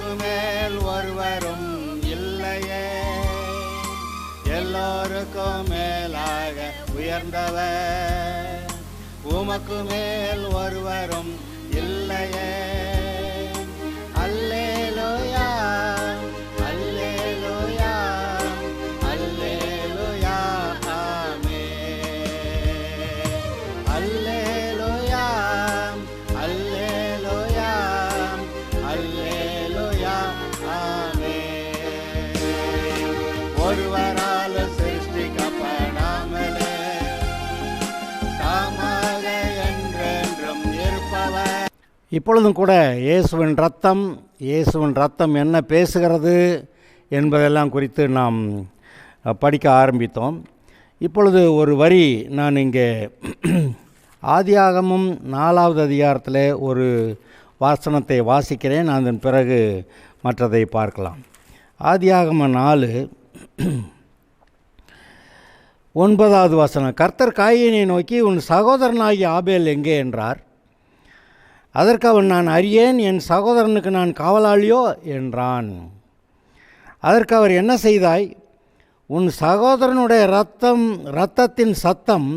உமக்கு மேல் ஒருவரும் இல்லையே, எல்லோருக்கும் மேலாக உயர்ந்தவர். உமக்கு மேல் ஒருவரும் இல்லையே. அல்லேலூயா, அல்லேலூயா, அல்லேலூயா, ஆமென். அல்லேலூயா, அல்லேலூயா, அல்லேலூயா, ஆமென். ஒருவரால் சிருஷ்டிக்கப்படாமலே தாமாக என்றென்றும் இருப்பவர். இப்பொழுதும் கூட இயேசுவின் ரத்தம் என்ன பேசுகிறது என்பதெல்லாம் குறித்து நாம் படிக்க ஆரம்பித்தோம். இப்பொழுது ஒரு வரி நான் இங்கே ஆதியாகமம் 4வது அதிகாரத்தில் ஒரு வாசனத்தை வாசிக்கிறேன். அதன் பிறகு மற்றதை பார்க்கலாம். ஆதியாகமம் 4:9 வசனம். கர்த்தர் காயீனை நோக்கி, உன் சகோதரனாகிய ஆபேல் எங்கே என்றார். அதற்கு அவன், நான் அறியேன், என் சகோதரனுக்கு நான் காவலாளியோ என்றான். அதற்கு அவர், என்ன செய்தாய்? உன் சகோதரனுடைய இரத்தத்தின் சத்தம்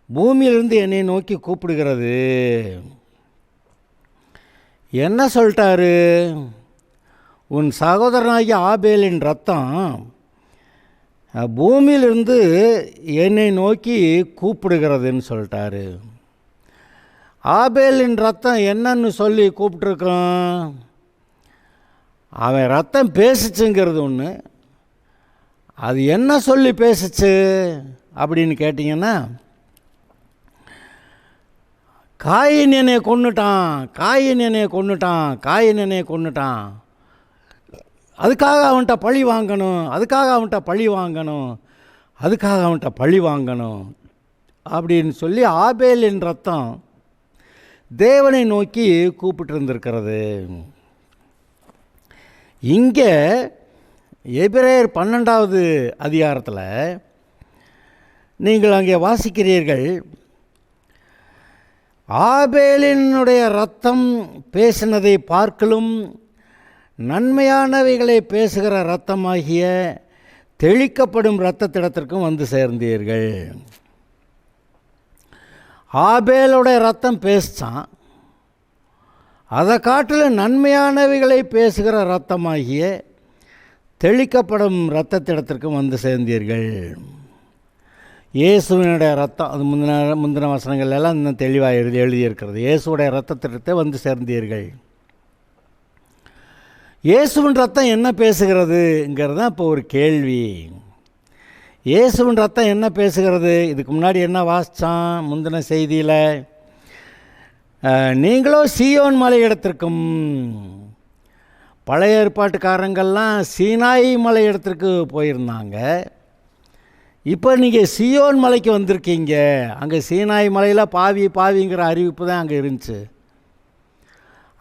பூமியிலிருந்து என்னை நோக்கி கூப்பிடுகிறது. என்ன சொல்லிட்டாரு? உன் சகோதரனாகிய ஆபேலின் இரத்தம் பூமியிலிருந்து என்னை நோக்கி கூப்பிடுகிறதுன்னு சொல்லிட்டாரு. ஆபேலின் ரத்தம் என்னன்னு சொல்லி கூப்பிட்ருக்கான்? அவன் ரத்தம் பேசிச்சுங்கிறது ஒன்று. அது என்ன சொல்லி பேசிச்சு அப்படின்னு கேட்டிங்கன்னா, காயின் என்னை கொன்னுட்டான், காயின் என்னை கொன்னுட்டான், காயின் என்னை கொன்னுட்டான், அதுக்காக அவன்கிட்ட பழி வாங்கணும், அதுக்காக அவன்கிட்ட பழி வாங்கணும், அதுக்காக அவன்கிட்ட பழி வாங்கணும் அப்படின்னு சொல்லி ஆபேலின் ரத்தம் தேவனை நோக்கி கூப்பிட்டு இருந்திருக்கிறது. இங்கே எபிரேயர் 12வது அதிகாரத்தில் நீங்கள் அங்கே வாசிக்கிறீர்கள், ஆபேலினுடைய இரத்தம் பேசினதை பார்க்கலும் நன்மையானவைகளை பேசுகிற இரத்தமாகிய தெளிக்கப்படும் இரத்தத்திடத்திற்கும் வந்து சேர்ந்தீர்கள். ஆபேலுடைய ரத்தம் பேசிச்சான், அதை காட்டிலும் நன்மையானவைகளை பேசுகிற இரத்தமாகிய தெளிக்கப்படும் இரத்தத்திடத்திற்கும் வந்து சேர்ந்தீர்கள். இயேசுவினுடைய ரத்தம், அது முந்தின வசனங்கள் எல்லாம் இன்னும் தெளிவாக எழுதியிருக்கிறது. இயேசுடைய இரத்தத்திடத்தை வந்து சேர்ந்தீர்கள். இயேசுவின் ரத்தம் என்ன பேசுகிறதுங்கிறது தான் இப்போ ஒரு கேள்வி. இயேசுவின் ரத்தம் என்ன பேசுகிறது? இதுக்கு முன்னாடி என்ன வாசித்தான் முந்தின செய்தியில்? நீங்களோ சீயோன் மலையிடத்திற்கும், பழைய ஏற்பாட்டுக்காரங்கள்லாம் சீனாய் மலையிடத்திற்கு போயிருந்தாங்க. இப்போ நீங்கள் சீயோன் மலைக்கு வந்திருக்கீங்க. அங்கே சீனாய் மலையில் பாவிங்கிற அறிவிப்பு தான் அங்கே இருந்துச்சு.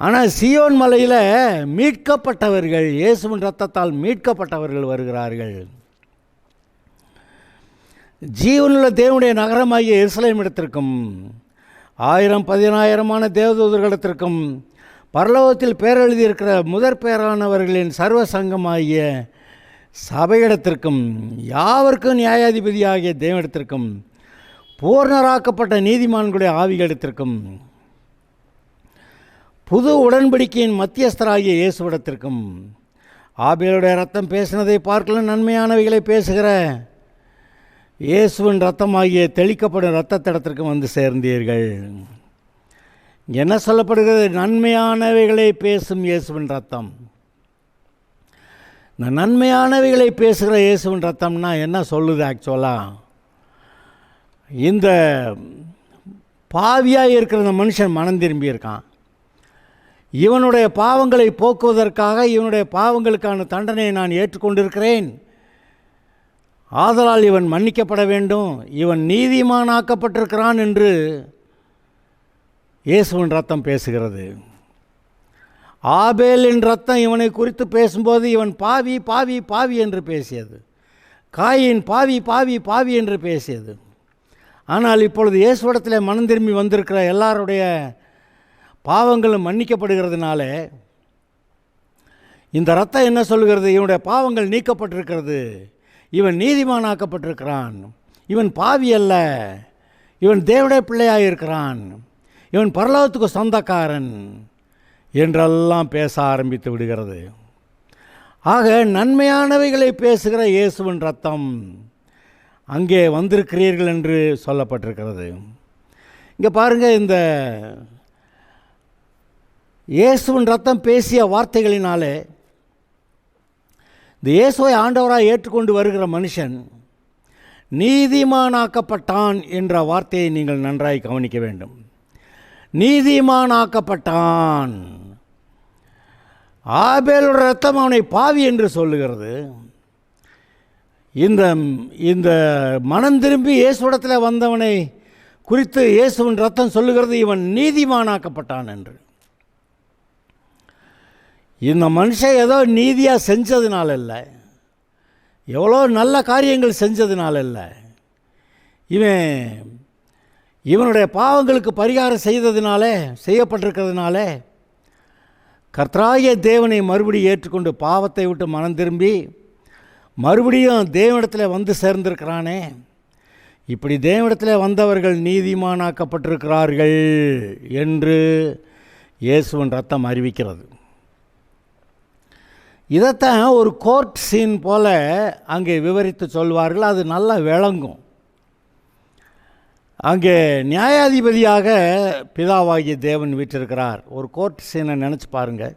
ஆனால் சீயோன் மலையில் மீட்கப்பட்டவர்கள், இயேசுவின் ரத்தத்தால் மீட்கப்பட்டவர்கள் வருகிறார்கள். ஜீவனுள்ள தேவனுடைய நகரமாகிய எருசலேம் இடத்திற்கும் 1000-10,000 தேவதூதர்களிடத்திற்கும் பரலோகத்தில் பேரெழுதியிருக்கிற முதற் பேரானவர்களின் சர்வ சங்கமாகிய சபையிடத்திற்கும் யாவருக்கும் நியாயாதிபதியாகிய தேவனிடத்திற்கும் பூர்ணராக்கப்பட்ட நீதிமான்களுடைய ஆவிகளிடத்திற்கும் புது உடன்படிக்கையின் மத்தியஸ்தராகிய இயேசுவிடத்திற்கும் ஆபேலுடைய ரத்தம் பேசினதை பார்க்கலாம் நன்மையானவைகளை பேசுகிற இயேசுவின் ரத்தமாகிய தெளிக்கப்படும் இரத்தத்திடத்திற்கு வந்து சேர்ந்தீர்கள். என்ன சொல்லப்படுகிறது? நன்மையானவைகளை பேசும் இயேசுவின் ரத்தம். இந்த நன்மையானவைகளை பேசுகிற இயேசுவின் ரத்தம்னா என்ன சொல்லுது? ஆக்சுவலாக இந்த பாவியாக இருக்கிற இந்த மனுஷன் மனம் திரும்பியிருக்கான். இவனுடைய பாவங்களை போக்குவதற்காக இவனுடைய பாவங்களுக்கான தண்டனையை நான் ஏற்றுக்கொண்டிருக்கிறேன். ஆதலால் இவன் மன்னிக்கப்பட வேண்டும், இவன் நீதிமானாக்கப்பட்டிருக்கிறான் என்று இயேசுவின் ரத்தம் பேசுகிறது. ஆபேலின் ரத்தம் இவனை குறித்து பேசும்போது இவன் பாவி பாவி பாவி என்று பேசியது. காயின் பாவி பாவி பாவி என்று பேசியது. ஆனால் இப்பொழுது இயேசுவிடத்தில் மனம் திரும்பி வந்திருக்கிற எல்லாருடைய பாவங்களும் மன்னிக்கப்படுகிறதுனால இந்த ரத்தம் என்ன சொல்கிறது? இவனுடைய பாவங்கள் நீக்கப்பட்டிருக்கிறது, இவன் நீதிமானாக்கப்பட்டிருக்கிறான், இவன் பாவி அல்ல, இவன் தேவனுடைய பிள்ளையாக இருக்கிறான், இவன் பரலோகத்துக்கு சொந்தக்காரன் என்றெல்லாம் பேச ஆரம்பித்து விடுகிறது. ஆக நன்மையானவைகளை பேசுகிற இயேசுவின் ரத்தம் அங்கே வந்திருக்கிறீர்கள் என்று சொல்லப்பட்டிருக்கிறது. இங்கே பாருங்கள், இந்த இயேசுவின் ரத்தம் பேசிய வார்த்தைகளினாலே இந்த இயேசுவை ஆண்டவராக ஏற்றுக்கொண்டு வருகிற மனுஷன் நீதிமானாக்கப்பட்டான் என்ற வார்த்தையை நீங்கள் நன்றாய் கவனிக்க வேண்டும். நீதிமானாக்கப்பட்டான். ஆபேலோட ரத்தம் அவனை பாவி என்று சொல்லுகிறது. இந்த மனம் திரும்பி இயேசுவிடத்தில் வந்தவனை குறித்து இயேசுவின் ரத்தம் சொல்லுகிறது, இவன் நீதிமானாக்கப்பட்டான் என்று. இந்த மனுஷன் ஏதோ நீதியாக செஞ்சதுனால இல்லை, எவ்வளோ நல்ல காரியங்கள் செஞ்சதுனால இல்லை, இவனுடைய பாவங்களுக்கு பரிகாரம் செய்யப்பட்டிருக்கிறதுனால கர்த்தராகிய தேவனை மறுபடியும் ஏற்றுக்கொண்டு பாவத்தை விட்டு மனம் திரும்பி மறுபடியும் தேவனிடத்தில் வந்து சேர்ந்திருக்கிறானே. இப்படி தேவனிடத்தில் வந்தவர்கள் நீதிமானாக்கப்பட்டிருக்கிறார்கள் என்று இயேசுவின் ரத்தம் அறிவிக்கிறது. இதைத்தான் ஒரு கோர்ட் சீன் போல் அங்கே விவரித்து சொல்வார்கள். அது நல்லா விளங்கும். அங்கே நியாயாதிபதியாக பிதாவாகிய தேவன் வீற்றிருக்கிறார். ஒரு கோர்ட் சீனை நினச்சி பாருங்கள்.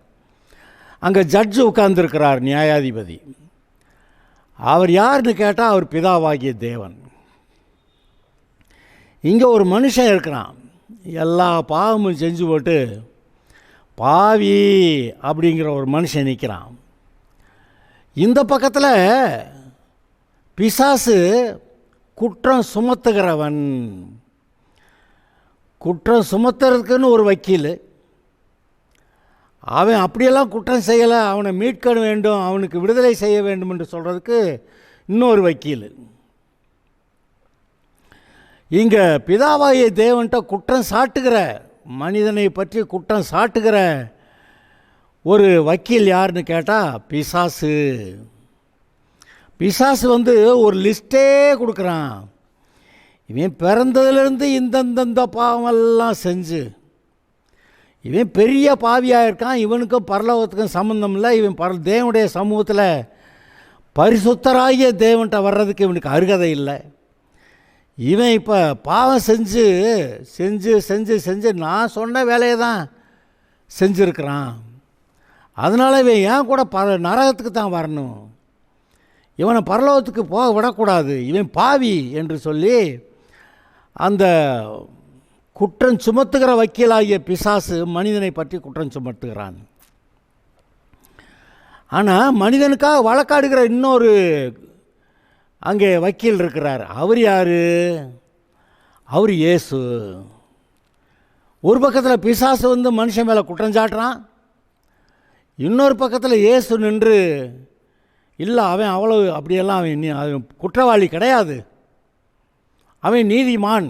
அங்கே ஜட்ஜு உட்கார்ந்துருக்கிறார், நியாயாதிபதி. அவர் யாருன்னு கேட்டால் அவர் பிதாவாகிய தேவன். இங்கே ஒரு மனுஷன் இருக்கிறான், எல்லா பாவமும் செஞ்சு போட்டு பாவி அப்படிங்கிற ஒரு மனுஷன் நிற்கிறான். இந்த பக்கத்தில் பிசாசு குற்றம் சுமத்துகிறவன். குற்றம் சுமத்துறதுக்குன்னு ஒரு வக்கீல், அவன் அப்படியெல்லாம் குற்றம் செய்யலை, அவனை மீட்க வேண்டும், அவனுக்கு விடுதலை செய்ய வேண்டும் என்று சொல்கிறதுக்கு இன்னொரு வக்கீல். இங்கே பிதாவாகிய தேவன்கிட்ட குற்றம் சாட்டுகிற, மனிதனை பற்றி குற்றம் சாட்டுகிற ஒரு வக்கீல் யாருன்னு கேட்டால் பிசாசு. பிசாசு ஒரு லிஸ்ட்டே கொடுக்குறான். இவன் பிறந்ததுலேருந்து இந்தந்த பாவமெல்லாம் செஞ்சு இவன் பெரிய பாவியாக இருக்கான், இவனுக்கும் பரலோகத்துக்கும் சம்மந்தம் இல்லை, இவன் தேவனுடைய சமூகத்தில் பரிசுத்தராகிய தேவன்கிட்ட வர்றதுக்கு இவனுக்கு அருகதை இல்லை. இவன் இப்போ பாவம் செஞ்சு செஞ்சு செஞ்சு செஞ்சு நான் சொன்ன வேலையை தான் செஞ்சுருக்கிறான். அதனால் இவன் ஏன் கூட நரகத்துக்கு தான் வரணும், இவனை பரலோகத்துக்கு போக விடக்கூடாது, இவன் பாவி என்று சொல்லி அந்த குற்றம் சுமத்துகிற வக்கீலாகிய பிசாசு மனிதனை பற்றி குற்றம் சுமத்துகிறான். ஆனால் மனிதனுக்காக வழக்காடுகிற இன்னொரு அங்கே வக்கீல் இருக்கிறார். அவர் யார்? அவர் இயேசு. ஒரு பக்கத்தில் பிசாசு மனுஷன் மேலே குற்றம் சாட்டுறான், இன்னொரு பக்கத்தில் இயேசு நின்று இல்லை அவன் அவ்வளவு அப்படியெல்லாம் அவன் குற்றவாளி கிடையாது, அவன் நீதிமான்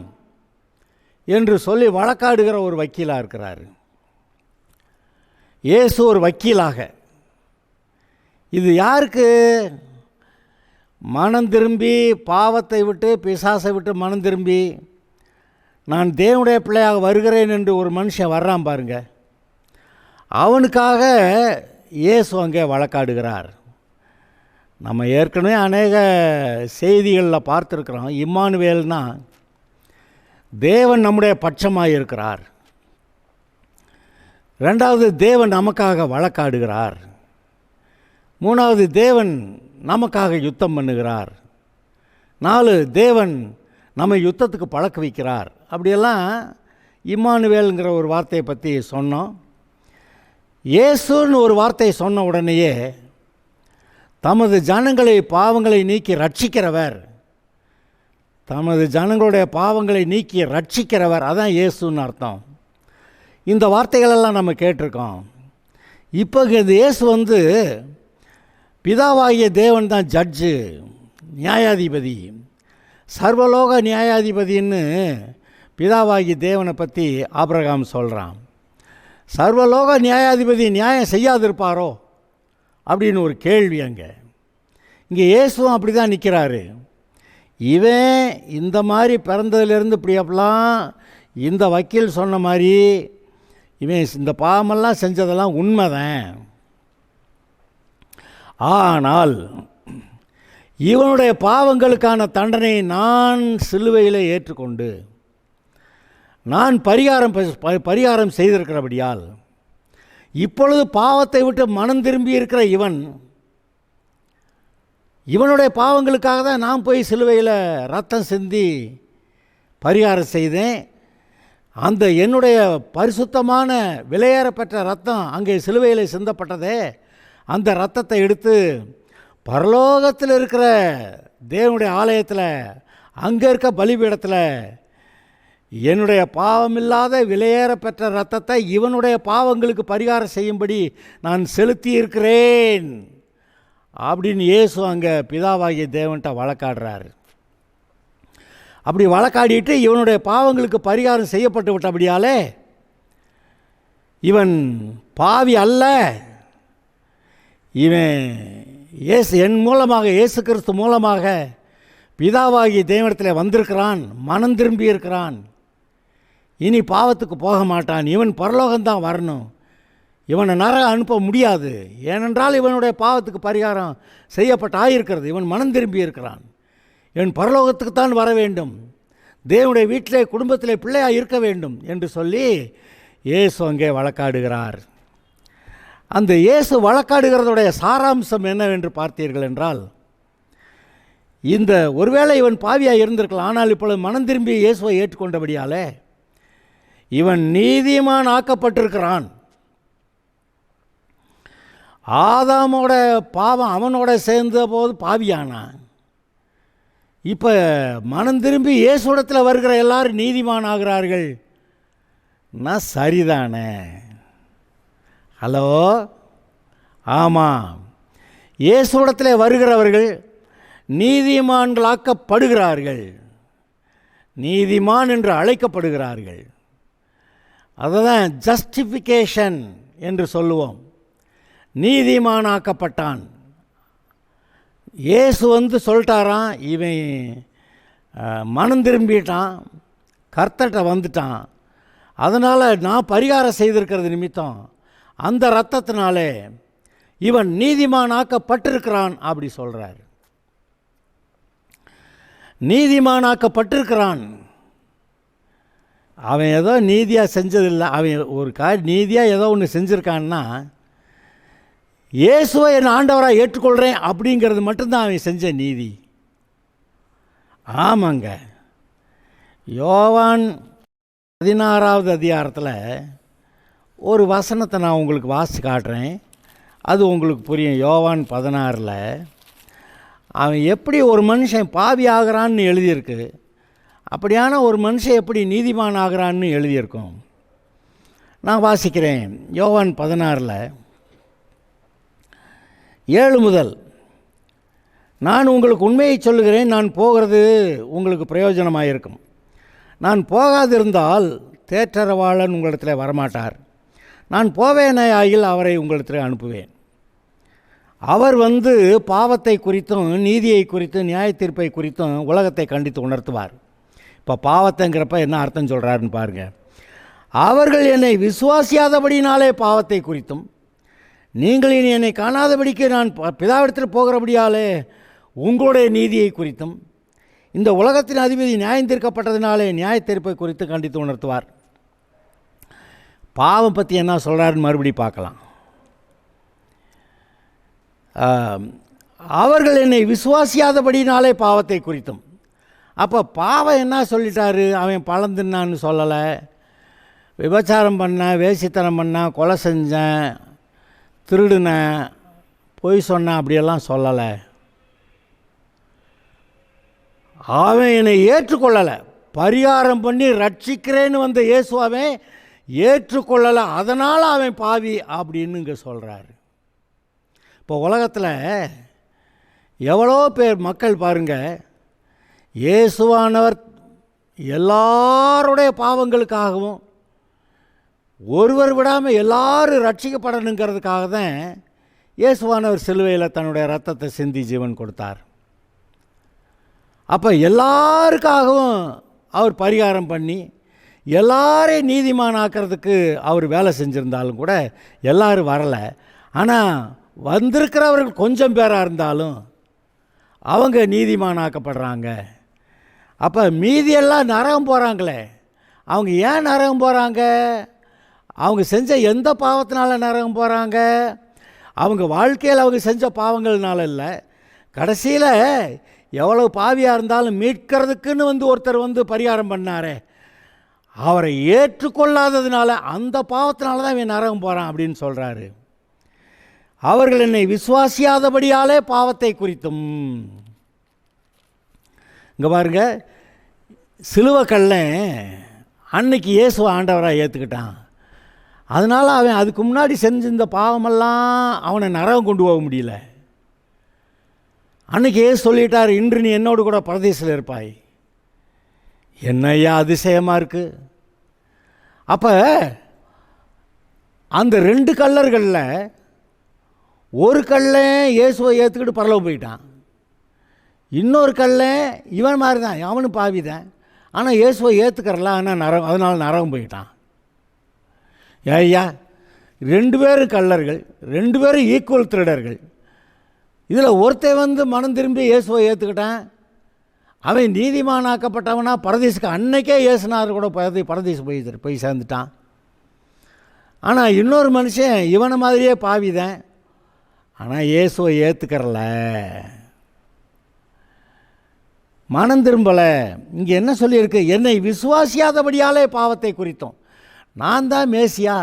என்று சொல்லி வழக்காடுகிற ஒரு வக்கீலாக இருக்கிறார். இயேசு ஒரு வக்கீலாக. இது யாருக்கு? மனம் திரும்பி பாவத்தை விட்டு பிசாசை விட்டு மனம் திரும்பி நான் தேவனுடைய பிள்ளையாக வருகிறேன் என்று ஒரு மனுஷன் வர்றான் பாருங்க, அவனுக்காக இயேசு அங்கே வழக்காடுகிறார். நம்ம ஏற்கனவே அநேக செய்திகளில் பார்த்துருக்குறோம். இம்மானுவேல்னா தேவன் நம்முடைய பட்சமாக இருக்கிறார். ரெண்டாவது, தேவன் நமக்காக வழக்காடுகிறார். மூணாவது, தேவன் நமக்காக யுத்தம் பண்ணுகிறார். 4, தேவன் நம்ம யுத்தத்துக்கு பழக்க வைக்கிறார். அப்படியெல்லாம் இம்மானுவேலுங்கிற ஒரு வார்த்தையை பற்றி சொன்னோம். இயேசுன்னு ஒரு வார்த்தையை சொன்ன உடனேயே தமது ஜனங்களை பாவங்களை நீக்கி ரட்சிக்கிறவர், தமது ஜனங்களுடைய பாவங்களை நீக்கி ரட்சிக்கிறவர், அதான் இயேசுன்னு அர்த்தம். இந்த வார்த்தைகளெல்லாம் நம்ம கேட்டிருக்கோம். இப்போ இந்த இயேசு பிதாவாகிய தேவன் தான் ஜட்ஜு, நியாயாதிபதி, சர்வலோக நியாயாதிபதின்னு பிதாவாகிய தேவனை பற்றி ஆபிரகாம் சொல்கிறான். சர்வலோக நியாயாதிபதி நியாயம் செய்யாதிருப்பாரோ அப்படின்னு ஒரு கேள்வி அங்கே. இங்கே இயேசுவும் அப்படி தான் நிற்கிறாரு. இவன் இந்த மாதிரி பிறந்ததுலேருந்து இப்படி அப்படிலாம் இந்த வக்கீல் சொன்ன மாதிரி இவன் இந்த பாவமெல்லாம் செஞ்சதெல்லாம் உண்மைதான். ஆனால் இவனுடைய பாவங்களுக்கான தண்டனையை நான் சிலுவையில் ஏற்றுக்கொண்டு நான் பரிகாரம் செய்திருக்கிறபடியால் இப்பொழுது பாவத்தை விட்டு மனம் திரும்பி இருக்கிற இவனுடைய பாவங்களுக்காக தான் நான் போய் சிலுவையில் ரத்தம் சிந்தி பரிகாரம் செய்தேன். அந்த என்னுடைய பரிசுத்தமான விலையேறப்பெற்ற ரத்தம் அங்கே சிலுவையில் சிந்தப்பட்டதே, அந்த இரத்தத்தை எடுத்து பரலோகத்தில் இருக்கிற தேவனுடைய ஆலயத்தில் அங்கே இருக்க பலிபீடத்தில் என்னுடைய பாவமில்லாத விலையேறப்பெற்ற இரத்தத்தை இவனுடைய பாவங்களுக்கு பரிகாரம் செய்யும்படி நான் செலுத்தி இருக்கிறேன் அப்படின்னு இயேசு அங்கே பிதாவாகிய தேவன்கிட்ட வழக்காடுறாரு. அப்படி வழக்காடிட்டு இவனுடைய பாவங்களுக்கு பரிகாரம் செய்யப்பட்டு விட்டபடியாலே இவன் பாவி அல்ல, இவன் என் மூலமாக இயேசு கிறிஸ்து மூலமாக பிதாவாகிய தேவனிடத்தில் வந்திருக்கிறான், மனம் திரும்பி இருக்கிறான், இனி பாவத்துக்கு போக மாட்டான், இவன் பரலோகம்தான் வரணும், இவனை நரகம் அனுப்ப முடியாது, ஏனென்றால் இவனுடைய பாவத்துக்கு பரிகாரம் செய்யப்பட்டாயிருக்கிறது, இவன் மனம் திரும்பி இருக்கிறான், இவன் பரலோகத்துக்குத்தான் வர வேண்டும், தேவனுடைய வீட்டிலே குடும்பத்திலே பிள்ளையாக இருக்க வேண்டும் என்று சொல்லி இயேசு அங்கே வழக்காடுகிறார். அந்த இயேசு வழக்காடுகிறதுடைய சாராம்சம் என்னவென்று பார்த்தீர்கள் என்றால், இந்த ஒருவேளை இவன் பாவியாக இருந்திருக்கலாம், ஆனால் இப்பொழுது மனம் திரும்பி இயேசுவை ஏற்றுக்கொண்டபடியாலே இவன் நீதிமான் ஆக்கப்பட்டிருக்கிறான். ஆதாமோட பாவம் அவனோட சேர்ந்த போது பாவியானான். இப்போ மனம் திரும்பி இயேசுடத்தில் வருகிற எல்லாரும் நீதிமான் ஆகிறார்கள். நான் சரிதானே? ஹலோ, ஆமாம், இயேசுடத்தில் வருகிறவர்கள் நீதிமான்களாக்கப்படுகிறார்கள், நீதிமான் என்று அழைக்கப்படுகிறார்கள். அதுதான் ஜஸ்டிஃபிகேஷன் என்று சொல்லுவோம். நீதிமானாக்கப்பட்டான். இயேசு சொல்லிட்டாரான், இவன் மனம் திரும்பிட்டான், கர்த்தர்கிட்ட வந்துட்டான், அதனால் நான் பரிகாரம் செய்திருக்கிறது நிமித்தம் அந்த இரத்தத்தினாலே இவன் நீதிமானாக்கப்பட்டிருக்கிறான் அப்படி சொல்கிறார். நீதிமானாக்கப்பட்டிருக்கிறான். அவன் ஏதோ நீதியாக செஞ்சதில்லை, அவன் ஒரு நீதியாக ஏதோ ஒன்று செஞ்சுருக்கான்னா இயேசுவை என் ஆண்டவராக ஏற்றுக்கொள்கிறேன் அப்படிங்கிறது மட்டும்தான் அவன் செஞ்ச நீதி. ஆமாங்க, யோவான் 16வது அதிகாரத்தில் ஒரு வசனத்தை நான் உங்களுக்கு வாசித்து காட்டுறேன், அது உங்களுக்கு புரியும். யோவான் 16ல் அவன் எப்படி ஒரு மனுஷன் பாவி ஆகிறான்னு எழுதியிருக்கு, அப்படியான ஒரு மனுஷன் எப்படி நீதிமான் ஆகிறான்னு எழுதியிருக்கும். நான் வாசிக்கிறேன். யோவான் 16ல் 7 முதல், நான் உங்களுக்கு உண்மையை சொல்லுகிறேன், நான் போகிறது உங்களுக்கு பிரயோஜனமாக இருக்கும். நான் போகாதிருந்தால் தேற்றரவாளன் உங்களிடத்தில் வரமாட்டார். நான் போவேனாயில் அவரை உங்களிடத்தில் அனுப்புவேன். அவர் பாவத்தை குறித்தும் நீதியை குறித்தும் நியாய தீர்ப்பை குறித்தும் உலகத்தை கண்டித்து உணர்த்துவார். இப்போ பாவத்தைங்கிறப்ப என்ன அர்த்தம் சொல்கிறாருன்னு பாருங்கள். அவர்கள் என்னை விசுவாசியாதபடினாலே பாவத்தை குறித்தும், நீங்கள் இனி என்னை காணாதபடிக்கு நான் பிதாவிடத்தில் போகிறபடியாலே உங்களுடைய நீதியை குறித்தும், இந்த உலகத்தின் அதிபதி நியாயம் தீர்க்கப்பட்டதினாலே நியாய தீர்ப்பை குறித்து கண்டித்து உணர்த்துவார். பாவம் பற்றி என்ன சொல்கிறாருன்னு மறுபடி பார்க்கலாம். அவர்கள் என்னை விசுவாசியாதபடினாலே பாவத்தை குறித்தும். அப்போ பாவம் என்ன சொல்லிட்டாரு? அவன் பழம் தின்னான்னு சொல்லலை, விபச்சாரம் பண்ணேன், வேசித்தனம் பண்ணேன், கொலை செஞ்சேன், திருடுனேன், பொய் சொன்னேன், அப்படியெல்லாம் சொல்லலை. அவன் என்னை ஏற்றுக்கொள்ளலை, பரிகாரம் பண்ணி ரட்சிக்கிறேன்னு வந்த இயேசுவாவே ஏற்றுக்கொள்ளலை, அதனால் அவன் பாவி அப்படின்னு இங்கே சொல்கிறாரு. இப்போ உலகத்தில் எவ்வளோ பேர் மக்கள் பாருங்கள், இயேசுவானவர் எல்லாருடைய பாவங்களுக்காகவும் ஒருவர் விடாமல் எல்லாரும் ரட்சிக்கப்படணுங்கிறதுக்காக தான் இயேசுவானவர் சிலுவையில் தன்னுடைய இரத்தத்தை சிந்தி ஜீவன் கொடுத்தார். அப்போ எல்லாருக்காகவும் அவர் பரிகாரம் பண்ணி எல்லாரையும் நீதிமானாக்கிறதுக்கு அவர் வேலை செஞ்சுருந்தாலும் கூட எல்லாரும் வரலை. ஆனால் வந்திருக்கிறவர்கள் கொஞ்சம் பேராக இருந்தாலும் அவங்க நீதிமானாக்கப்படுறாங்க. அப்போ மீதியெல்லாம் நரகம் போகிறாங்களே, அவங்க ஏன் நரகம் போகிறாங்க? அவங்க செஞ்ச எந்த பாவத்தினால நரகம் போகிறாங்க? அவங்க வாழ்க்கையில் அவங்க செஞ்ச பாவங்கள்னால இல்லை. கடைசியில் எவ்வளோ பாவியாக இருந்தாலும் மீட்கிறதுக்குன்னு ஒருத்தர் பரிகாரம் பண்ணாரே, அவரை ஏற்றுக்கொள்ளாததுனால அந்த பாவத்தினால தான் இவன் நரகம் போகிறான் அப்படின்னு சொல்கிறாரு. அவர்கள் என்னை விசுவாசியாதபடியாலே பாவத்தை குறித்தும். இங்கே பாருங்க, சிலுவைக்கல்லன் அன்னைக்கு இயேசுவை ஆண்டவராக ஏற்றுக்கிட்டான். அதனால் அவன் அதுக்கு முன்னாடி செஞ்சிருந்த பாவமெல்லாம் அவனை நரகம் கொண்டு போக முடியல. அன்னைக்கு ஏசு சொல்லிட்டார், இன்று நீ என்னோடு கூட பரதேசில் இருப்பாய். என்னையா அதிசயமாக இருக்குது. அப்போ அந்த 2 கள்ளர்களில் ஒரு கள்ளன் இயேசுவை ஏற்றுக்கிட்டு பரலோகம் போயிட்டான். இன்னொரு கள்ளன் இவன் மாதிரி தான், அவனும் பாவி தான். ஆனால் இயேசுவை ஏற்றுக்கிறல, ஆனால் அதனால் நரகம் போயிட்டான். ஐயா, 2 பேரும் கள்ளர்கள், 2 பேரும் ஈக்குவல் திருடர்கள். இதில் ஒருத்தன் மனம் திரும்பி இயேசுவை ஏற்றுக்கிட்டான். அவன் நீதிமானாக்கப்பட்டவனா பரதேசுக்கு அன்னைக்கே இயேசுனார் கூட பரதேசு போய் சேர்ந்துட்டான். ஆனால் இன்னொரு மனுஷன் இவனை மாதிரியே பாவிதான், ஆனால் இயேசுவை ஏற்றுக்கிறல, மனம் திரும்பலை. இங்கே என்ன சொல்லியிருக்கு? என்னை விசுவாசியாதபடியாலே பாவத்தை குறித்தோம். நான் தான் மேசியா,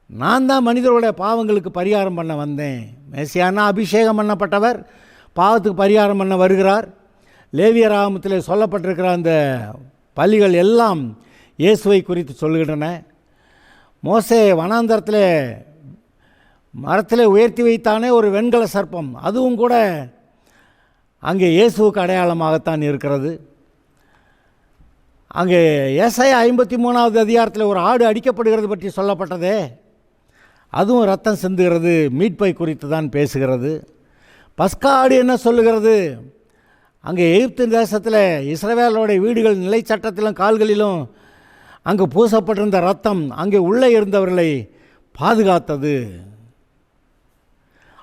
நான் தான் மனிதர்களுடைய பாவங்களுக்கு பரிகாரம் பண்ண வந்தேன். மேசியானா அபிஷேகம் பண்ணப்பட்டவர், பாவத்துக்கு பரிகாரம் பண்ண வருகிறார். லேவியராகமத்தில் சொல்லப்பட்டிருக்கிற அந்த பலிகள் எல்லாம் இயேசுவை குறித்து சொல்லுகின்றன. மோசே வனாந்தரத்தில் மரத்தில் உயர்த்தி வைத்தானே ஒரு வெண்கல சர்ப்பம், அதுவும் கூட அங்கே இயேசுவுக்கு அடையாளமாகத்தான் இருக்கிறது. அங்கே ஏசாயா 53வது அதிகாரத்தில் ஒரு ஆடு அடிக்கப்படுகிறது பற்றி சொல்லப்பட்டதே, அதுவும் ரத்தம் சிந்துகிறது, மீட்பை குறித்து தான் பேசுகிறது. பஸ்கா ஆடு என்ன சொல்லுகிறது? அங்கே எகிப்து தேசத்தில் இஸ்ரவேலோடைய வீடுகள் நிலை சட்டத்திலும் கால்களிலும் அங்கே பூசப்பட்டிருந்த ரத்தம் அங்கே உள்ளே இருந்தவர்களை பாதுகாத்தது.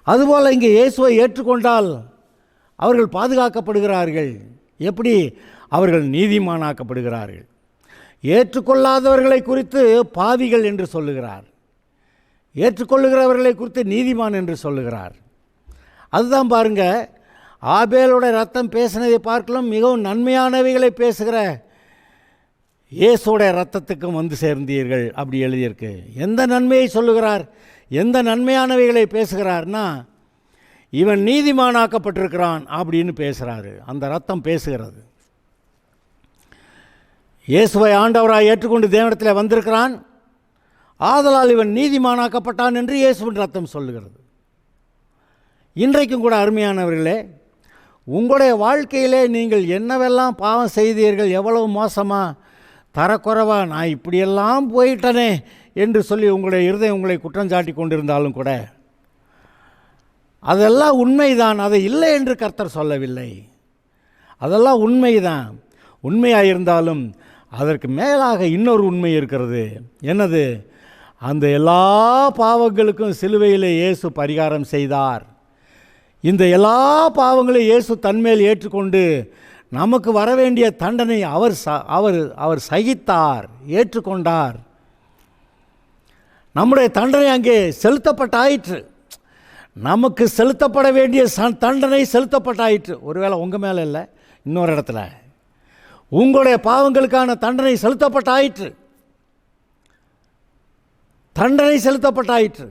அதுபோல் இங்கே இயேசுவை ஏற்றுக்கொண்டால் அவர்கள் பாதுகாக்கப்படுகிறார்கள். எப்படி? அவர்கள் நீதிமானாக்கப்படுகிறார்கள். ஏற்றுக்கொள்ளாதவர்களை குறித்து பாவிகள் என்று சொல்லுகிறார், ஏற்றுக்கொள்ளுகிறவர்களை குறித்து நீதிமான் என்று சொல்லுகிறார். அதுதான் பாருங்கள், ஆபேலோட ரத்தம் பேசினதை பார்க்கலாம் மிகவும் நன்மையானவைகளை பேசுகிற இயேசுடைய ரத்தத்துக்கும் சேர்ந்தீர்கள் அப்படி எழுதியிருக்கு. எந்த நன்மையை சொல்லுகிறார், எந்த நன்மையானவைகளை பேசுகிறார்னா, இவன் நீதிமானாக்கப்பட்டிருக்கிறான் அப்படின்னு பேசுகிறாரு. அந்த ரத்தம் பேசுகிறது. இயேசுவை ஆண்டவராக ஏற்றுக்கொண்டு தேவனிடத்தில் வந்திருக்கிறான், ஆதலால் இவன் நீதிமானாக்கப்பட்டான் என்று இயேசுவின் ரத்தம் சொல்லுகிறது. இன்றைக்கும் கூட அருமையானவர்களே, உங்களுடைய வாழ்க்கையிலே நீங்கள் என்னவெல்லாம் பாவம் செய்தீர்கள், எவ்வளவு மோசமாக தரக்குறைவா நான் இப்படியெல்லாம் போயிட்டனே என்று சொல்லி உங்களுடைய இருதயம் உங்களை குற்றஞ்சாட்டி கொண்டிருந்தாலும் கூட அதெல்லாம் உண்மைதான், அதை இல்லை என்று கர்த்தர் சொல்லவில்லை. அதெல்லாம் உண்மைதான். உண்மையாக இருந்தாலும் அதற்கு மேலாக இன்னொரு உண்மை இருக்கிறது. என்னது? அந்த எல்லா பாவங்களுக்கும் சிலுவையில் இயேசு பரிகாரம் செய்தார். இந்த எல்லா பாவங்களையும் இயேசு தன்மேல் ஏற்றுக்கொண்டு நமக்கு வரவேண்டிய தண்டனை அவர் சகித்தார், ஏற்றுக்கொண்டார். நம்முடைய தண்டனை அங்கே செலுத்தப்பட்டாயிற்று. நமக்கு செலுத்தப்பட வேண்டிய தண்டனை செலுத்தப்பட்டாயிற்று. ஒருவேளை உங்கள் மேலே இல்லை, இன்னொரு இடத்துல உங்களுடைய பாவங்களுக்கான தண்டனை செலுத்தப்பட்டாயிற்று. தண்டனை செலுத்தப்பட்டாயிற்று.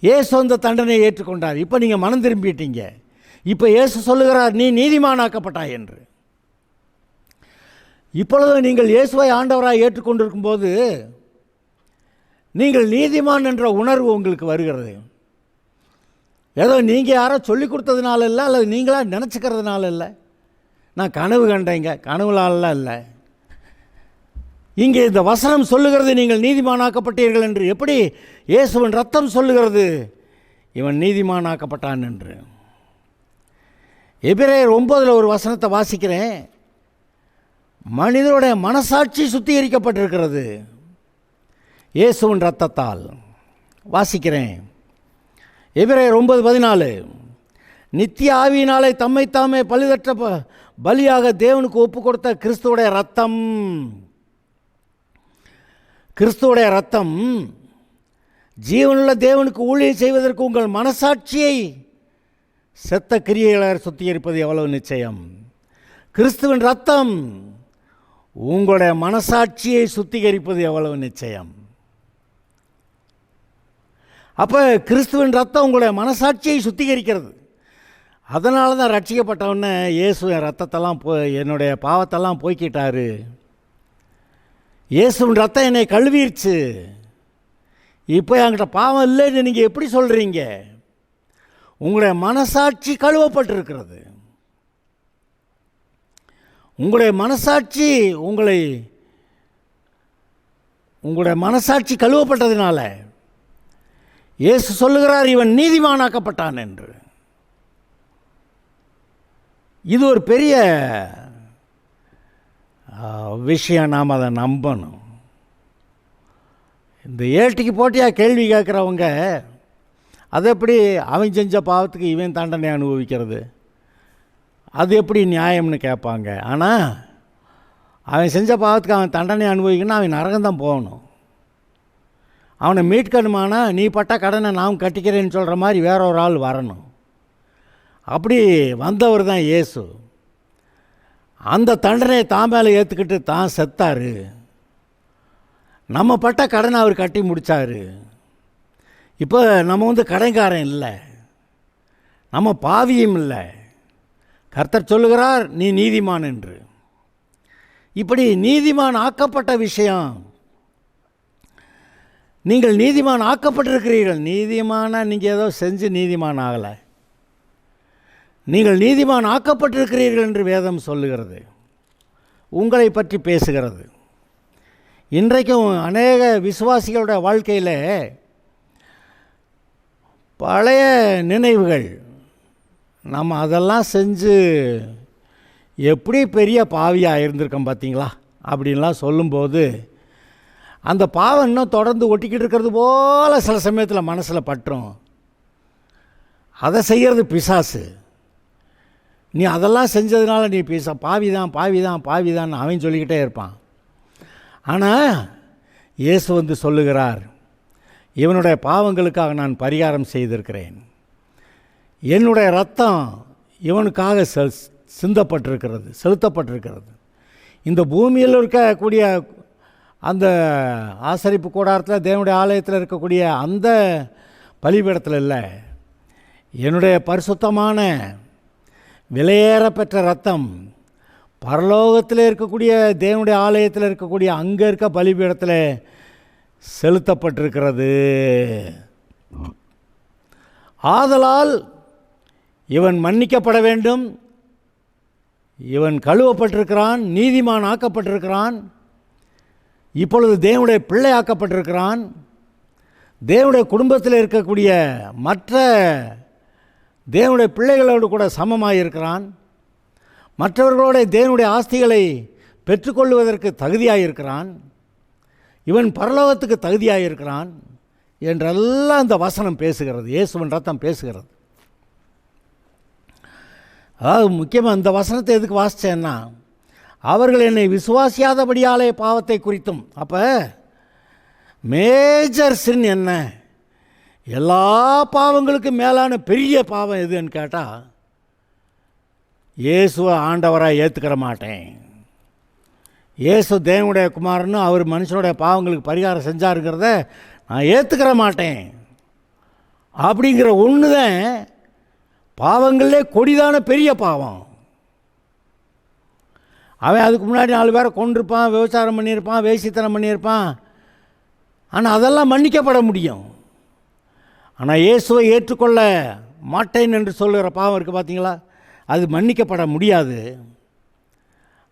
இயேசு அந்த தண்டனையை ஏற்றுக்கொண்டார். இப்போ நீங்கள் மனம் திரும்பிட்டீங்க. இப்போ இயேசு சொல்லுகிறார், நீ நீதிமானாக்கப்பட்டாய் என்று. இப்பொழுது நீங்கள் இயேசுவை ஆண்டவராக ஏற்றுக்கொண்டிருக்கும் போது நீங்கள் நீதிமான் என்ற உணர்வு உங்களுக்கு வருகிறது. ஏதோ நீங்கள் யாரோ சொல்லி கொடுத்ததுனால இல்லை, அல்லது நீங்களாக நினச்சிக்கிறதுனால இல்லை. நான் கனவு கண்டேங்க, கனவுலாலாம் இல்லை. இங்கே இந்த வசனம் சொல்லுகிறது நீங்கள் நீதிமானாக்கப்பட்டீர்கள் என்று. எப்படி இயேசுவின் ரத்தம் சொல்லுகிறது இவன் நீதிமானாக்கப்பட்டான் என்று. எபிரேயர் 9 ஒரு வசனத்தை வாசிக்கிறேன். மனிதனுடைய மனசாட்சி சுத்திகரிக்கப்பட்டிருக்கிறது இயேசுவின் ரத்தத்தால். வாசிக்கிறேன். எபிரேயர் 9:14 நித்திய ஆவியினாலே தம்மைத்தாமே பழுதற்ற பலியாக தேவனுக்கு ஒப்பு கொடுத்த கிறிஸ்துவுடைய ரத்தம். கிறிஸ்துவுடைய ரத்தம் ஜீவனுள்ள தேவனுக்கு ஊழியம் செய்வதற்கு உங்கள் மனசாட்சியை செத்த கிரியைகளால் சுத்திகரிப்பது எவ்வளவு நிச்சயம். கிறிஸ்துவின் ரத்தம் உங்களுடைய மனசாட்சியை சுத்திகரிப்பது எவ்வளவு நிச்சயம். அப்போ கிறிஸ்துவின் ரத்தம் உங்களுடைய மனசாட்சியை சுத்திகரிக்கிறது. அதனால தான் ரட்சிக்கப்பட்டவொன்னே இயேசு என் ரத்தத்தெல்லாம் என்னுடைய பாவத்தெல்லாம் போய்க்கிட்டாரு, இயேசுவின் ரத்தம் என்னை கழுவிருச்சு, இப்போ என்கிட்ட பாவம் இல்லைன்னு நீங்கள் எப்படி சொல்கிறீங்க? உங்களுடைய மனசாட்சி கழுவப்பட்டிருக்கிறது. உங்களுடைய மனசாட்சி உங்களுடைய மனசாட்சி கழுவப்பட்டதினால இயேசு சொல்லுகிறார் இவன் நீதிமானாக்கப்பட்டான் என்று. இது ஒரு பெரிய விஷயம். நாம் அதை நம்பணும். இந்த ஏட்டிக்கு போட்டியாக கேள்வி கேட்குறவங்க அது எப்படி அவன் செஞ்ச பாவத்துக்கு இவன் தண்டனை அனுபவிக்கிறது, அது எப்படி நியாயம்னு கேட்பாங்க. ஆனால் அவன் செஞ்ச பாவத்துக்கு அவன் தண்டனை அனுபவிக்கணும்னா அவன் நரகம்தான் போகணும். அவனை மீட்கணுமானா நீ பட்ட கடனை நான் கட்டிக்கிறேன்னு சொல்கிற மாதிரி வேற ஒரு ஆள் வரணும். அப்படி வந்தவர் தான் இயேசு. அந்த தண்டனையை தான் மேலே ஏற்றுக்கிட்டு தான் செத்தார். நம்ம பட்ட கடனை அவர் கட்டி முடித்தார். இப்போ நம்ம கடைக்காரன் இல்லை, நம்ம பாவியும் இல்லை. கர்த்தர் சொல்லுகிறார் நீ நீதிமான் என்று. இப்படி நீதிமான் ஆக்கப்பட்ட விஷயம். நீங்கள் நீதிமான் ஆக்கப்பட்டிருக்கிறீர்கள். நீதிமான நீங்கள் ஏதோ செஞ்சு நீதிமான் ஆகலை, நீங்கள் நீதிமான் ஆக்கப்பட்டிருக்கிறீர்கள் என்று வேதம் சொல்லுகிறது, உங்களை பற்றி பேசுகிறது. இன்றைக்கும் அநேக விசுவாசிகளுடைய வாழ்க்கையில் பழைய நினைவுகள், நம்ம அதெல்லாம் செஞ்சு எப்படி பெரிய பாவியாக இருந்திருக்கோம் பார்த்தீங்களா அப்படின்லாம் சொல்லும்போது அந்த பாவம் இன்னும் தொடர்ந்து ஒட்டிக்கிட்டு இருக்கிறது போல் சில சமயத்தில் மனசில் பற்றும். அதை செய்கிறது பிசாசு. நீ அதெல்லாம் செஞ்சதுனால நீ பாவிதான் பாவிதான் பாவிதான் அவன் சொல்லிக்கிட்டே இருப்பான். ஆனால் இயேசு சொல்லுகிறார் இவனுடைய பாவங்களுக்காக நான் பரிகாரம் செய்திருக்கிறேன், என்னுடைய ரத்தம் இவனுக்காக சிந்தப்பட்டிருக்கிறது, செலுத்தப்பட்டிருக்கிறது. இந்த பூமியில் இருக்கக்கூடிய அந்த ஆசரிப்பு கூடாரத்தில் தேவனுடைய ஆலயத்தில் இருக்கக்கூடிய அந்த பலிபீடத்தில் இல்லை, என்னுடைய பரிசுத்தமான விலையேற பெற்ற ரத்தம் பரலோகத்தில் இருக்கக்கூடிய தேவனுடைய ஆலயத்தில் இருக்கக்கூடிய அங்கே இருக்க பலிபீடத்தில் செலுத்தப்பட்டிருக்கிறது. ஆதலால் இவன் மன்னிக்கப்பட வேண்டும், இவன் கழுவப்பட்டிருக்கிறான், நீதிமான் ஆக்கப்பட்டிருக்கிறான், இப்பொழுது தேவனுடைய பிள்ளை ஆக்கப்பட்டிருக்கிறான், தேவனுடைய குடும்பத்தில் இருக்கக்கூடிய மற்ற தேவனுடைய பிள்ளைகளோடு கூட சமமாக இருக்கிறான், மற்றவர்களோட தேவனுடைய ஆஸ்திகளை பெற்றுக்கொள்வதற்கு தகுதியாக இருக்கிறான், இவன் பரலோகத்துக்கு தகுதியாக இருக்கிறான் என்றெல்லாம் இந்த வசனம் பேசுகிறது, இயேசுவின் ரத்தம் பேசுகிறது. அதாவது முக்கியமாக இந்த வசனத்தை எதுக்கு வாசித்தேன்னா, அவர்கள் என்னை விசுவாசியாதபடியாலே பாவத்தை குறித்தும். அப்போ மேஜர் சின் என்ன, எல்லா பாவங்களுக்கும் மேலான பெரிய பாவம் எதுன்னு கேட்டால் இயேசுவை ஆண்டவராக ஏற்றுக்கிற மாட்டேன், இயேசு தேவனுடைய குமாரன்னு அவர் மனுஷனுடைய பாவங்களுக்கு பரிகாரம் செஞ்சாருங்கிறத நான் ஏற்றுக்கிற மாட்டேன் அப்படிங்கிற ஒன்று தான் பாவங்களே கொடிதான பெரிய பாவம். அவன் அதுக்கு முன்னாடி 4 பேரை கொண்டிருப்பான், விபச்சாரம் பண்ணியிருப்பான், வேசித்தனம் பண்ணியிருப்பான், ஆனால் அதெல்லாம் மன்னிக்கப்பட முடியும். ஆனால் இயேசுவை ஏற்றுக்கொள்ள மாட்டேன் என்று சொல்லுகிற பாவம் இருக்குது பார்த்தீங்களா, அது மன்னிக்கப்பட முடியாது.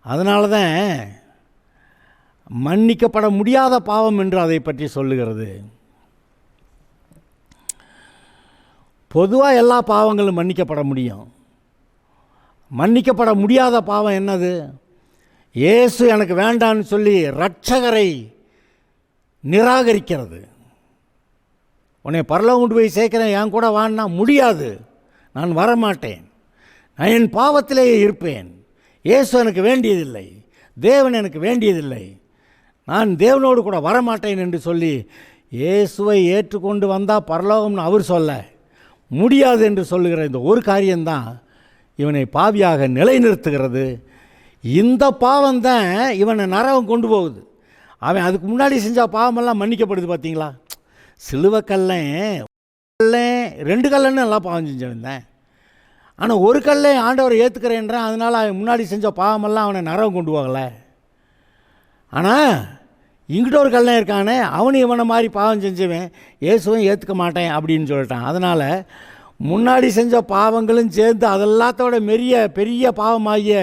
அதனால தான் மன்னிக்கப்பட முடியாத பாவம் என்று அதை பற்றி சொல்லுகிறது. பொதுவாக எல்லா பாவங்களும் மன்னிக்கப்பட முடியும். மன்னிக்கப்பட முடியாத பாவம் என்னது? இயேசு எனக்கு வேண்டான்னு சொல்லி இரட்சகரை நிராகரிக்கிறது. உன்னை பரலோகம் கொண்டு போய் சேர்க்கிறேன், என் கூட வான்னா முடியாது, நான் வரமாட்டேன், நான் என் பாவத்திலேயே இருப்பேன், இயேசு எனக்கு வேண்டியதில்லை, தேவன் எனக்கு வேண்டியதில்லை, நான் தேவனோடு கூட வரமாட்டேன் என்று சொல்லி இயேசுவை ஏற்றுக்கொண்டு வந்தால் பரலோகம்னு அவர் சொல்ல முடியாது என்று சொல்லுகிற இந்த ஒரு காரியம்தான் இவனை பாவியாக நிலைநிறுத்துகிறது. இந்த பாவம்தான் இவனை நரகம் கொண்டு போகுது. அவன் அதுக்கு முன்னாடி செஞ்ச பாவமெல்லாம் மன்னிக்கப்படுது. பார்த்தீங்களா? சிலுவை கல்லேன் 2 கல்லன்னு நல்லா பாவம் செஞ்சவன் தான். ஆனால் ஒரு கல்லே ஆண்டவரை ஏற்றுக்கிறேன்றான். அதனால் அவன் முன்னாடி செஞ்ச பாவமெல்லாம் அவனை நரகம் கொண்டு போகலை. ஆனால் இங்கிட்ட ஒரு கல்லை இருக்கானே, அவனு இவனை மாதிரி பாவம் செஞ்சவன் இயேசுவும் ஏற்றுக்க மாட்டேன் அப்படின்னு சொல்லிட்டான். அதனால் முன்னாடி செஞ்ச பாவங்களும் சேர்ந்து அதெல்லாத்தோட பெரிய பாவமாகிய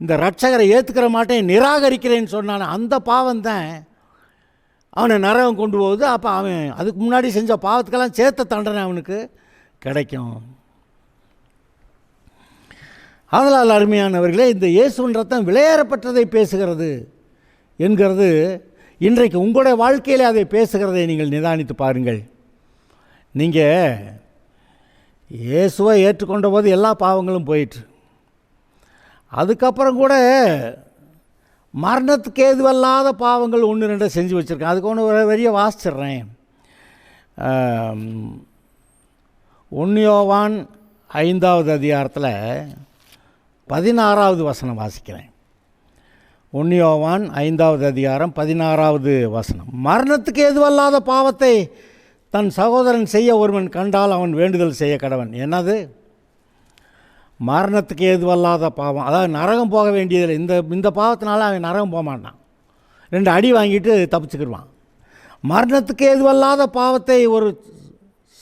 இந்த இரட்சகரை ஏற்றுக்கிற மாட்டேன், நிராகரிக்கிறேன்னு சொன்னான். அந்த பாவம்தான் அவனை நரகம் கொண்டு போகுது. அப்போ அவன் அதுக்கு முன்னாடி செஞ்ச பாவத்துக்கெல்லாம் சேர்த்த தண்டனை அவனுக்கு கிடைக்கும். அதனால் அருமையானவர்களே, இந்த இயேசுவின் ரத்தம் விலையேறப்பட்டதை பேசுகிறது என்கிறது இன்றைக்கு உங்களுடைய வாழ்க்கையில் அதை பேசுகிறதை நீங்கள் நிதானித்து பாருங்கள். நீங்கள் இயேசுவை ஏற்றுக்கொண்ட போது எல்லா பாவங்களும் போயிட்டு, அதுக்கப்புறம் கூட மரணத்துக்கு ஏதுவல்லாத பாவங்கள் 1-2 செஞ்சு வச்சுருக்கேன். அதுக்கு ஒன்று வரிய வாசிச்சிட்றேன். 1 யோவான் 5வது அதிகாரத்தில் 16வது வசனம் வாசிக்கிறேன். 1 யோவான் 5வது அதிகாரம் 16வது வசனம். மரணத்துக்கு ஏதுவல்லாத பாவத்தை தன் சகோதரன் செய்ய ஒருவன் கண்டால் அவன் வேண்டுதல் செய்ய கடவன். என்னது? மரணத்துக்கு ஏதுவல்லாத பாவம், அதாவது நரகம் போக வேண்டியதில்லை. இந்த பாவத்தினால அவன் நரகம் போக மாட்டான், 2 அடி வாங்கிட்டு தப்பிச்சுக்கிடுவான். மரணத்துக்கு ஏதுவல்லாத பாவத்தை ஒரு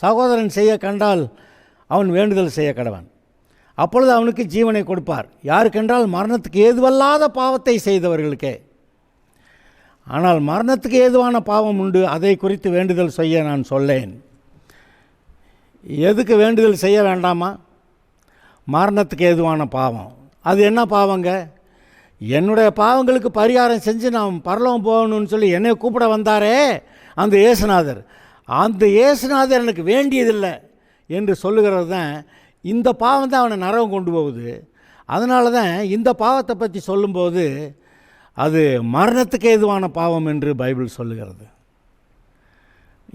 சகோதரன் செய்ய கண்டால் அவன் வேண்டுதல் செய்ய கடவன், அப்பொழுது அவனுக்கு ஜீவனை கொடுப்பார். யாருக்கென்றால் மரணத்துக்கு ஏதுவல்லாத பாவத்தை செய்தவர்களுக்கே. ஆனால் மரணத்துக்கு ஏதுவான பாவம் உண்டு, அதை குறித்து வேண்டுதல் செய்ய நான் சொல்லேன். எதுக்கு வேண்டுதல் செய்ய வேண்டாமா? மரணத்துக்கு ஏதுவான பாவம். அது என்ன பாவங்க? என்னுடைய பாவங்களுக்கு பரிகாரம் செஞ்சு நான் பரலோகம் போகணும்னு சொல்லி என்னை கூப்பிட வந்தாரே அந்த இயேசுநாதர், அந்த இயேசுநாதர் எனக்கு வேண்டியதில்லை என்று சொல்லுகிறது தான் இந்த பாவம் தான் அவனை நரகம் கொண்டு போகுது. அதனால தான் இந்த பாவத்தை பற்றி சொல்லும்போது அது மரணத்துக்கு ஏதுவான பாவம் என்று பைபிள் சொல்லுகிறது.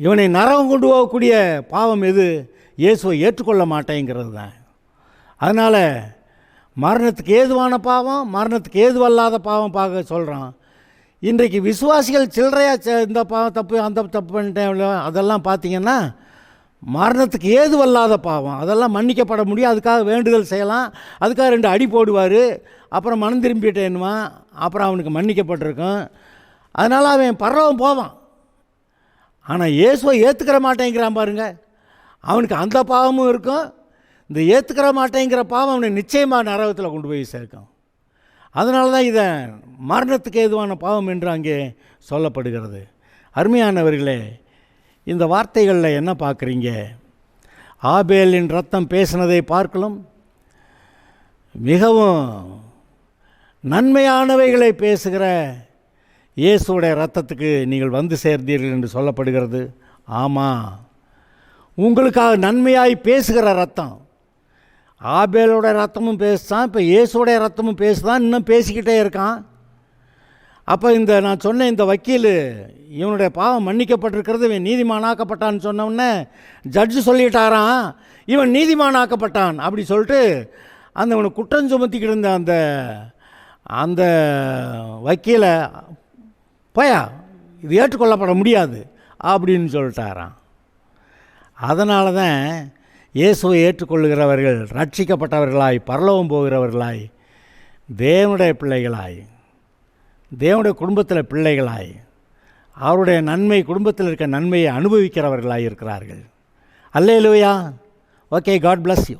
இவனை நரகம் கொண்டு போகக்கூடிய பாவம் எது? இயேசுவை ஏற்றுக்கொள்ள மாட்டேங்கிறது தான். அதனால் மரணத்துக்கு ஏதுவான பாவம், மரணத்துக்கு ஏதுவல்லாத பாவம் பார்க்க சொல்கிறான். இன்றைக்கு விசுவாசிகள் சில்லறையாக இந்த பாவம் தப்பு அந்த தப்பு பண்ணிட்டேன் அதெல்லாம் பார்த்திங்கன்னா மரணத்துக்கு ஏதுவல்லாத பாவம், அதெல்லாம் மன்னிக்கப்பட முடியும். அதுக்காக வேண்டுதல் செய்யலாம், அதுக்காக 2 அடி போடுவார், அப்புறம் மனம் திரும்பிட்டேன்னுமா, அப்புறம் அவனுக்கு மன்னிக்கப்பட்டிருக்கும். அதனால் அவன் பரலோகம் போவான். ஆனால் இயேசுவை ஏற்றுக்கிற மாட்டேங்கிறான் பாருங்க, அவனுக்கு அந்த பாவமும் இருக்கும். இந்த ஏற்றுக்கிற மாட்டேங்கிற பாவம் அவனை நிச்சயமாக நரகத்தில் கொண்டு போய் சேர்க்கும். அதனால தான் இதை மரணத்துக்கு ஏதுவான பாவம் என்று அங்கே சொல்லப்படுகிறது. அருமையானவர்களே, இந்த வார்த்தைகளில் என்ன பார்க்குறீங்க? ஆபேலின் ரத்தம் பேசினதை பார்க்கலாம், மிகவும் நன்மையானவைகளை பேசுகிற இயேசுடைய ரத்தத்துக்கு நீங்கள் வந்து சேர்ந்தீர்கள் என்று சொல்லப்படுகிறது. ஆமாம், உங்களுக்காக நன்மையாய் பேசுகிற ரத்தம். ஆபேலோட ரத்தமும் பேசுதான், இப்போ இயேசுடைய ரத்தமும் பேசுதான், இன்னும் பேசிக்கிட்டே இருக்கான். அப்போ நான் சொன்ன இந்த வக்கீல் இவனுடைய பாவம் மன்னிக்கப்பட்டிருக்கிறது, இவன் நீதிமானாக்கப்பட்டான்னு சொன்னோடனே ஜட்ஜு சொல்லிட்டாரான் இவன் நீதிமானாக்கப்பட்டான் அப்படி சொல்லிட்டு இவனை குற்றம் சுமத்திக்கிட்டு இருந்த அந்த வக்கீலை போயா இது ஏற்றுக்கொள்ளப்பட முடியாது அப்படின்னு சொல்லிட்டாரான். அதனால தான் இயேசுவை ஏற்றுக்கொள்ளுகிறவர்கள் ரட்சிக்கப்பட்டவர்களாய் பரலோகம் போகிறவர்களாய் தேவனுடைய பிள்ளைகளாய் தேவனுடைய குடும்பத்தில் பிள்ளைகளாய் அவருடைய நன்மை குடும்பத்தில் இருக்க நன்மையை அனுபவிக்கிறவர்களாய் இருக்கிறார்கள். அல்லேலூயா. Okay, God bless you.